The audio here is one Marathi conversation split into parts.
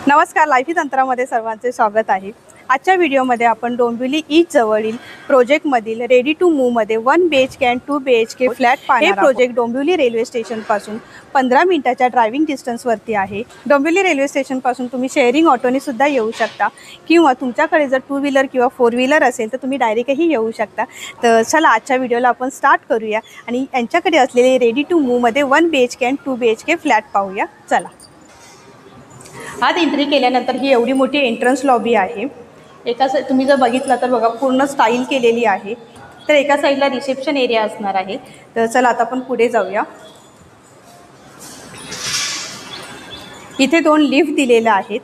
नमस्कार, लाईफी तंत्रामध्ये सर्वांचे स्वागत आहे। आजच्या व्हिडिओमध्ये आपण डोंबिवली ईस्ट जवळील प्रोजेक्टमधील रेडी टू मूव्हमध्ये 1 BHK आणि 2 BHK फ्लॅट पाहणार आहोत। हे प्रोजेक्ट डोंबिवली रेल्वे स्टेशनपासून 15 मिनिटाच्या ड्रायव्हिंग डिस्टन्सवरती आहे। डोंबिवली रेल्वे स्टेशनपासून तुम्ही शेअरिंग ऑटोने सुद्धा येऊ शकता किंवा तुमच्याकडे जर 2 व्हीलर किंवा 4 व्हीलर असेल तर तुम्ही डायरेक्टही येऊ शकता। तर चला आजच्या व्हिडिओला आपण स्टार्ट करूया आणि यांच्याकडे असलेले रेडी टू मूव्हमध्ये 1 BHK आणि 2 BHK फ्लॅट पाहूया। चला, आत एंट्री केल्यानंतर ही एवढी मोठी एंट्रन्स लॉबी आहे। एका तुम्ही जर बघितलं तर बघा पूर्ण स्टाईल केलेली आहे। तर एका साईडला रिसेप्शन एरिया असणार आहे। तर चला आता आपण पुढे जाऊया। इथे 2 लिफ्ट दिलेल्या आहेत।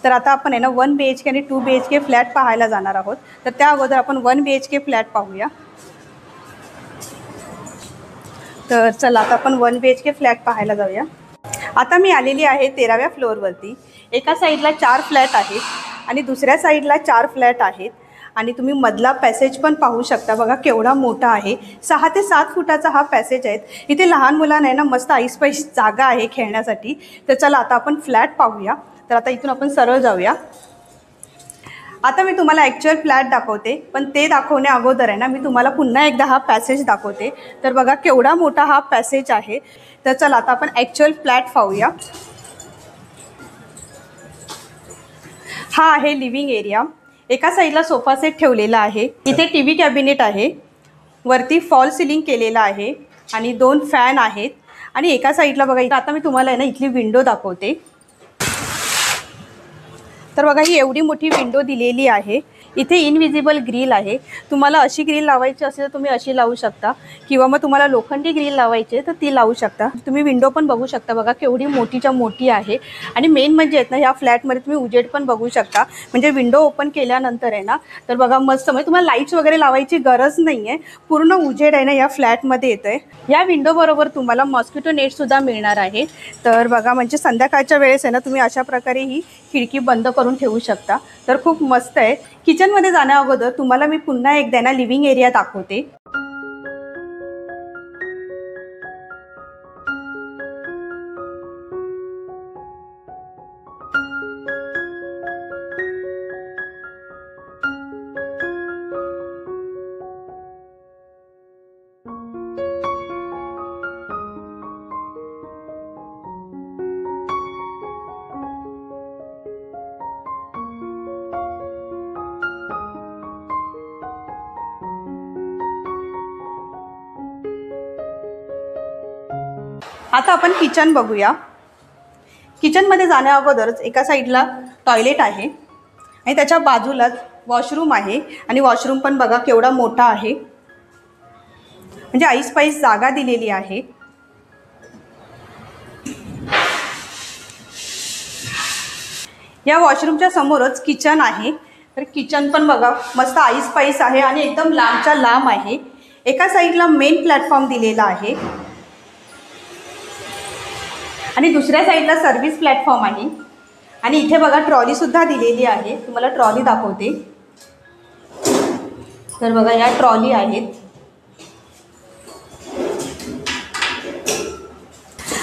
तर आता आपण आहे ना 1 BHK आणि 2 BHK फ्लॅट पाहायला जाणार आहोत। तर त्या अगोदर आपण 1 BHK फ्लॅट पाहूया। तर चला आता आपण 1 BHK फ्लॅट पाहायला जाऊया। आता मी आलेली आहे 13व्या फ्लोअरवरती। एका साईडला 4 फ्लॅट आहेत आणि दुसऱ्या साईडला 4 फ्लॅट आहेत आणि तुम्ही मधला पॅसेज पण पाहू शकता। बघा केवढा मोठा आहे। 6 ते 7 फुटाचा हा पॅसेज आहे। इथे लहान मुलांना आहे ना मस्त ऐसपैस जागा आहे खेळण्यासाठी। तर चला आता आपण फ्लॅट पाहूया। तर आता इथून आपण सरळ जाऊया। आता मी तुम्हाला ॲक्च्युअल फ्लॅट दाखवते, पण ते दाखवण्या अगोदर आहे ना मी तुम्हाला पुन्हा एकदा हा पॅसेज दाखवते। तर बघा केवढा मोठा हा पॅसेज आहे। तर चला आता आपण ॲक्च्युअल फ्लॅट पाहूया। हा आहे लिव्हिंग एरिया। एका साईडला सोफा सेट ठेवलेला आहे। इथे टीव्ही कॅबिनेट आहे। वरती फॉल सिलिंग केलेला आहे आणि 2 फॅन आहेत आणि एका साईडला बघा आता मी तुम्हाला आहे ना इथली विंडो दाखवते। तर बघा ही एवढी मोठी विंडो दिलेली आहे। इथे इनविजिबल ग्रिल आहे। तुम्हाला अशी ग्रिल लावायची असेल तर तुम्ही अशी लावू शकता किंवा मग तुम्हाला लोखंडी ग्रिल लावायची तर ती लावू शकता। तुम्ही विंडो पण बघू शकता। बघा केवढी मोठीच्या मोठी आहे आणि मेन म्हणजे आहेत ना ह्या फ्लॅटमध्ये तुम्ही उजेड पण बघू शकता। म्हणजे विंडो ओपन केल्यानंतर आहे ना तर बघा मस्त म्हणजे तुम्हाला लाईट्स वगैरे लावायची गरज नाही आहे। पूर्ण उजेड आहे ना या फ्लॅटमध्ये येतोय। या विंडो बरोबर तुम्हाला मॉस्किटो नेट सुद्धा मिळणार आहे। तर बघा म्हणजे संध्याकाळच्या वेळेस आहे ना तुम्ही अशा प्रकारे ही खिडकी बंद करून ठेवू शकता। तर खूप मस्त आहे। किचनमध्ये जाण्या अगोदर तुम्हाला मी पुन्हा एकदा ना लिव्हिंग एरिया दाखवते। आता आपण किचन बघूया। किचनमध्ये जाण्या अगोदरच एका साईडला टॉयलेट आहे आणि त्याच्या बाजूलाच वॉशरूम आहे आणि वॉशरूम पण बघा केवढा मोठा आहे। म्हणजे ऐसपैस जागा दिलेली आहे। या वॉशरूमच्या समोरच किचन आहे। तर किचन पण बघा मस्त ऐसपैस आहे आणि एकदम लांबच्या लांब आहे। एका साईडला मेन प्लॅटफॉर्म दिलेला आहे आणि दुसऱ्या साईडला सर्व्हिस प्लॅटफॉर्म आहे आणि इथे बघा ट्रॉली सुद्धा दिलेली आहे। तुम्हाला ट्रॉली दाखवते। तर बघा या ट्रॉली आहेत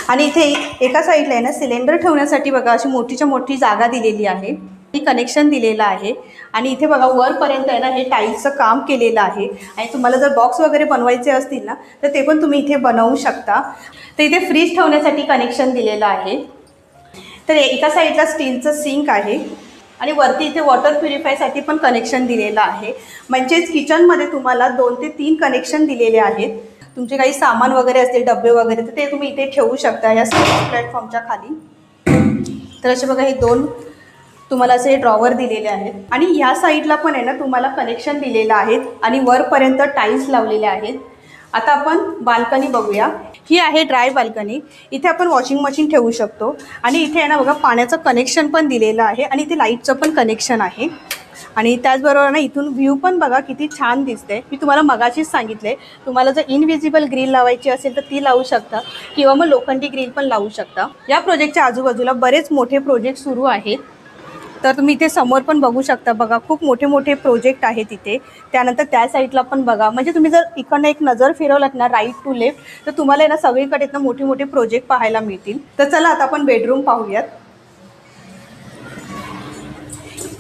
आणि इथे एका साईडला आहे ना सिलेंडर ठेवण्यासाठी बघा अशी मोठीच्या मोठी जागा दिलेली आहे। कनेक्शन दिलेलं आहे आणि इथे बघा वरपर्यंत आहे ना हे टाईल्सचं काम केलेलं आहे आणि तुम्हाला जर बॉक्स वगैरे बनवायचे असतील ना तर ते पण तुम्ही इथे बनवू शकता। तर इथे फ्रीज ठेवण्यासाठी कनेक्शन दिलेलं आहे। तर एका साईडला स्टीलचं सिंक आहे आणि वरती इथे वॉटर प्युरिफायसाठी पण कनेक्शन दिलेलं आहे। म्हणजेच किचनमध्ये तुम्हाला 2 ते 3 कनेक्शन दिलेले आहेत। तुमचे काही सामान वगैरे असतील डबे वगैरे तर ते तुम्ही इथे ठेवू शकता या सर्व्हिस प्लॅटफॉर्मच्या खाली। तर असे बघा हे 2 तुम्हाला असे ड्रॉवर दिलेले आहेत आणि ह्या साईडला पण आहे ना तुम्हाला कनेक्शन दिलेलं आहे आणि वरपर्यंत टाईल्स लावलेले आहेत। आता आपण बाल्कनी बघूया। ही आहे ड्राय बाल्कनी। इथे आपण वॉशिंग मशीन ठेवू शकतो आणि इथे आहे ना बघा पाण्याचं कनेक्शन पण दिलेलं आहे आणि इथे लाईटचं पण कनेक्शन आहे आणि त्याचबरोबर ना इथून व्ह्यू पण बघा किती छान दिसते। मी तुम्हाला मगाशीच सांगितले तुम्हाला जर इनविजिबल ग्रिल लावायची असेल तर ती लावू शकता किंवा मग लोखंडी ग्रिल पण लावू शकता। या प्रोजेक्टच्या आजूबाजूला बरेच मोठे प्रोजेक्ट सुरू आहेत। तर तुम्ही इथे समोर पण बघू शकता। बघा खूप मोठे मोठे प्रोजेक्ट आहेत इथे। त्यानंतर त्या साईडला पण बघा म्हणजे तुम्ही जर इकडनं एक नजर फिरवलात ना राईट टू लेफ्ट तर तुम्हाला ना सगळीकडे ना मोठे मोठे प्रोजेक्ट पाहायला मिळतील। तर चला आता आपण बेडरूम पाहूयात।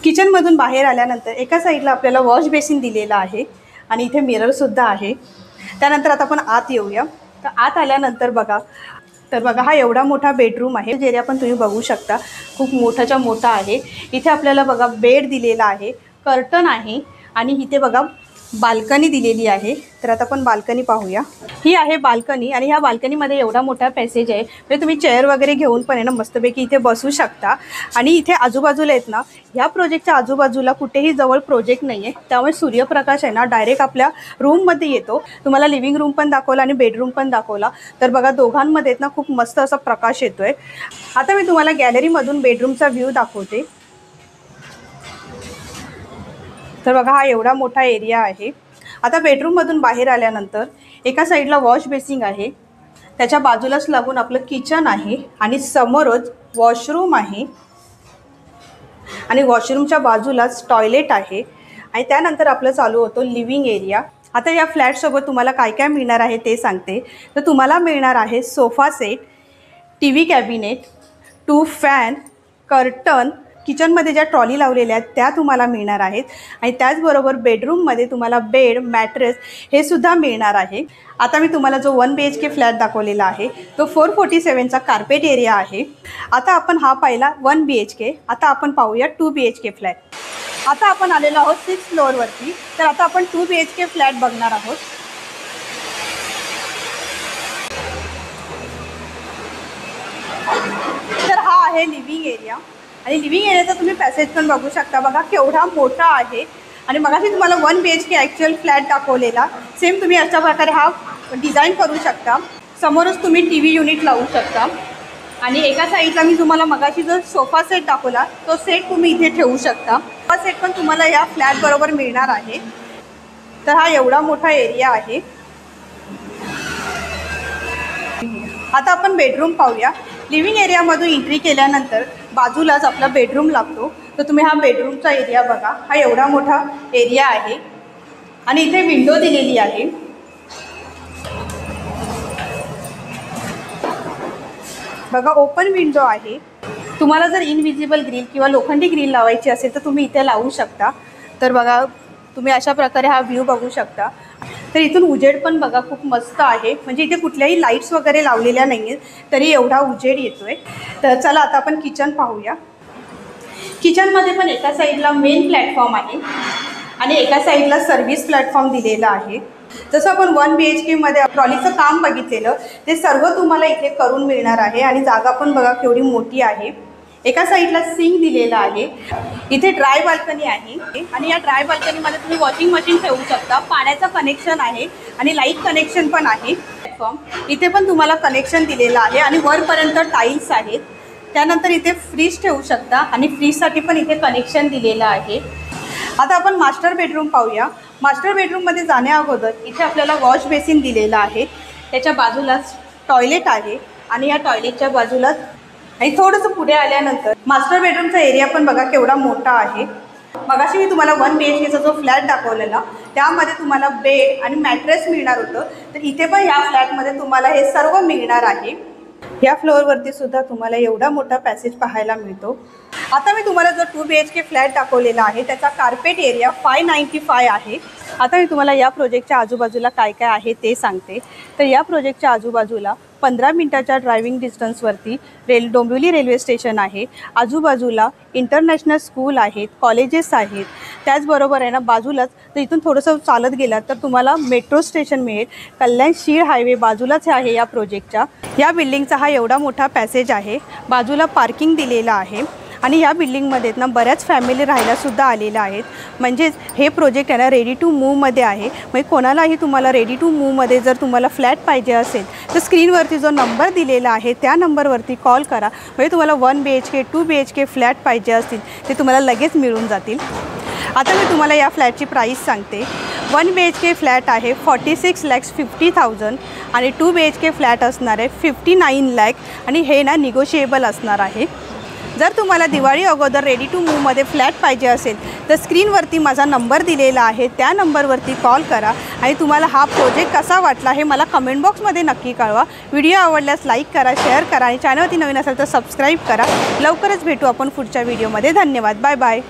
किचनमधून बाहेर आल्यानंतर एका साईडला आपल्याला वॉश बेसिन दिलेला आहे आणि इथे मिररसुद्धा आहे। त्यानंतर आता आपण आत येऊया। तर आत आल्यानंतर बघा हा एवढा मोठा बेडरूम आहे। एरिया पण तुम्ही बघू शकता, खूप मोठाच्या मोठा आहे। इथे आपल्याला बघा बेड दिलेला आहे, कर्टन आहे आणि इथे बघा बाल्कनी दिलेली आहे। तर आता आपण बाल्कनी पाहूया। ही आहे बाल्कनी आणि ह्या बाल्कनीमध्ये एवढा मोठा पॅसेज आहे, म्हणजे तुम्ही चेअर वगैरे घेऊन पण आहे ना मस्तपैकी इथे बसू शकता। आणि इथे आजूबाजूला आहेत ना, ह्या प्रोजेक्टच्या आजूबाजूला कुठेही जवळ प्रोजेक्ट नाही आहे, त्यामुळे सूर्यप्रकाश आहे ना डायरेक्ट आपल्या रूममध्ये येतो। तुम्हाला लिव्हिंग रूम पण दाखवला आणि बेडरूम पण दाखवला, तर बघा दोघांमध्ये आहेत ना खूप मस्त असा प्रकाश येतोय। आता मी तुम्हाला गॅलरीमधून बेडरूमचा व्ह्यू दाखवते। तर बघा हा एवढा मोठा एरिया आहे। आता बेडरूममधून बाहेर आल्यानंतर एका साईडला वॉश बेसिंग आहे, त्याच्या बाजूलाच लागून आपलं किचन आहे आणि समोरच वॉशरूम आहे आणि वॉशरूमच्या बाजूलाच टॉयलेट आहे आणि त्यानंतर आपलं चालू होतो लिव्हिंग एरिया। आता या फ्लॅटसोबत तुम्हाला काय काय मिळणार आहे ते सांगते। तर तुम्हाला मिळणार आहे sofa set, TV cabinet, 2 fan, curtain, किचनमध्ये ज्या ट्रॉली लावलेल्या आहेत त्या तुम्हाला मिळणार आहेत आणि त्याचबरोबर बेडरूममध्ये तुम्हाला बेड, मॅट्रेस हे सुद्धा मिळणार आहे। आता मी तुम्हाला जो 1 BHK फ्लॅट दाखवलेला आहे तो 447चा कार्पेट एरिया आहे। आता आपण हा पाहिला 1 BHK, आता आपण पाहूया 2 BHK फ्लॅट। आता आपण आलेलो आहोत 6th फ्लोअरवरती, तर आता आपण 2 BHK फ्लॅट बघणार आहोत। तर हा आहे लिव्हिंग एरिया आणि लिव्हिंग एरियाचा तुम्ही पॅसेज पण बघू शकता, बघा केवढा मोठा आहे। आणि मगाशी तुम्हाला 1 BHK ॲक्च्युअल फ्लॅट दाखवलेला सेम तुम्ही अशा प्रकारे हा डिझाईन करू शकता। समोरच तुम्ही TV युनिट लावू शकता आणि एका साईडला मी तुम्हाला मगाशी जो सोफा सेट दाखवला तो सेट तुम्ही इथे ठेवू शकता। सोफा सेट पण तुम्हाला या फ्लॅट बरोबर मिळणार आहे। तर हा एवढा मोठा एरिया आहे। आता आपण बेडरूम पाहूया। लिव्हिंग एरियामधून एंट्री केल्यानंतर बाजूलाच आपला बेडरूम लागतो, तर तुम्ही हा बेडरूमचा एरिया बघा, हा एवढा मोठा एरिया आहे आणि इथे विंडो दिलेली आहे। बघा ओपन विंडो आहे। तुम्हाला जर इनविजिबल ग्रिल किंवा लोखंडी ग्रिल लावायची असेल तर तुम्ही इथे लावू शकता। तर बघा तुम्ही अशा प्रकारे हा व्ह्यू बघू शकता। तर इथून उजेड पण बघा खूप मस्त आहे, म्हणजे इथे कुठल्याही लाईट्स वगैरे लावलेल्या नाही आहेत तरी एवढा उजेड येतोय। तर चला आता आपण किचन पाहूया। किचनमध्ये पण एका साईडला मेन प्लॅटफॉर्म आहे आणि एका साईडला सर्व्हिस प्लॅटफॉर्म दिलेला आहे। जसं आपण 1 BHKमध्ये ट्रॉलीचं काम बघितलेलं ते सर्व तुम्हाला इथे करून मिळणार आहे आणि जागा पण बघा केवढी मोठी आहे। एका साईडला सिंक दिलेला आहे, इथे ड्राय बाल्कनी आहे आणि या ड्राय बाल्कनीमध्ये तुम्ही वॉशिंग मशीन ठेवू शकता। पाण्याचं कनेक्शन आहे आणि लाईट कनेक्शन पण आहे। प्लॅटफॉर्म इथे पण तुम्हाला कनेक्शन दिलेलं आहे आणि वरपर्यंत टाईल्स आहेत। त्यानंतर इथे फ्रीज ठेवू शकता आणि फ्रीजसाठी पण इथे कनेक्शन दिलेलं आहे। आता आपण मास्टर बेडरूम पाहूया। मास्टर बेडरूममध्ये जाण्या अगोदर इथे आपल्याला वॉश बेसिन दिलेला आहे, त्याच्या बाजूलाच टॉयलेट आहे आणि या टॉयलेटच्या बाजूलाच आणि थोडंसं पुढे आल्यानंतर मास्टर बेडरूमचा एरिया पण बघा केवढा मोठा आहे। मगाशी मी तुम्हाला 1 BHKचा जो फ्लॅट दाखवलेला त्यामध्ये तुम्हाला बेड आणि मॅट्रेस मिळणार होतं, तर इथे पण ह्या फ्लॅटमध्ये तुम्हाला हे सर्व मिळणार आहे। ह्या फ्लोअरवरती सुद्धा तुम्हाला एवढा मोठा पॅसेज पाहायला मिळतो। आता मी तुम्हाला जो 2 BHK फ्लॅट दाखवलेला आहे त्याचा कार्पेट एरिया 595 आहे। आता मी तुम्हाला या प्रोजेक्टच्या आजूबाजूला काय काय आहे ते सांगते। तर या प्रोजेक्टच्या आजूबाजूला 15 मिनिटाच्या ड्रायव्हिंग डिस्टन्सवरती डोंबिवली रेल्वे स्टेशन आहे। आजूबाजूला इंटरनॅशनल स्कूल आहेत, कॉलेजेस आहेत। त्याचबरोबर आहे ना बाजूलाच तर इथून थोडंसं चालत गेलात तर तुम्हाला मेट्रो स्टेशन मिळेल। कल्याण शीळ हायवे बाजूलाच आहे या प्रोजेक्टच्या। या बिल्डिंगचा हा एवढा मोठा पॅसेज आहे, बाजूला पार्किंग दिलेला आहे आणि ह्या बिल्डिंगमध्ये ना बऱ्याच फॅमिली राहायलासुद्धा आलेल्या आहेत। म्हणजेच हे प्रोजेक्ट आहे ना रेडी टू मूवमध्ये आहे। म्हणजे कोणालाही तुम्हाला रेडी टू मूवमध्ये जर तुम्हाला फ्लॅट पाहिजे असेल तर स्क्रीनवरती जो नंबर दिलेला आहे त्या नंबरवरती कॉल करा। म्हणजे तुम्हाला 1 BHK 2 BHK फ्लॅट पाहिजे असतील ते तुम्हाला लगेच मिळून जातील। आता मी तुम्हाला या फ्लॅटची प्राईस सांगते। 1 BHK फ्लॅट आहे 46,50,000 आणि 2 BHK फ्लॅट असणार आहे 59 लाख आणि हे ना निगोशिएबल असणार आहे। जर तुम्हाला दिवाळी अगोदर रेडी टू मूवमध्ये फ्लॅट पाहिजे असेल तर स्क्रीनवरती माझा नंबर दिलेला आहे त्या नंबरवरती कॉल करा आणि तुम्हाला हा प्रोजेक्ट कसा वाटला हे मला कमेंट बॉक्समध्ये नक्की कळवा। व्हिडिओ आवडल्यास लाईक करा, शेअर करा आणि चॅनलवरती नवीन असेल तर सबस्क्राईब करा। लवकरच भेटू आपण पुढच्या व्हिडिओमध्ये। धन्यवाद, बाय बाय।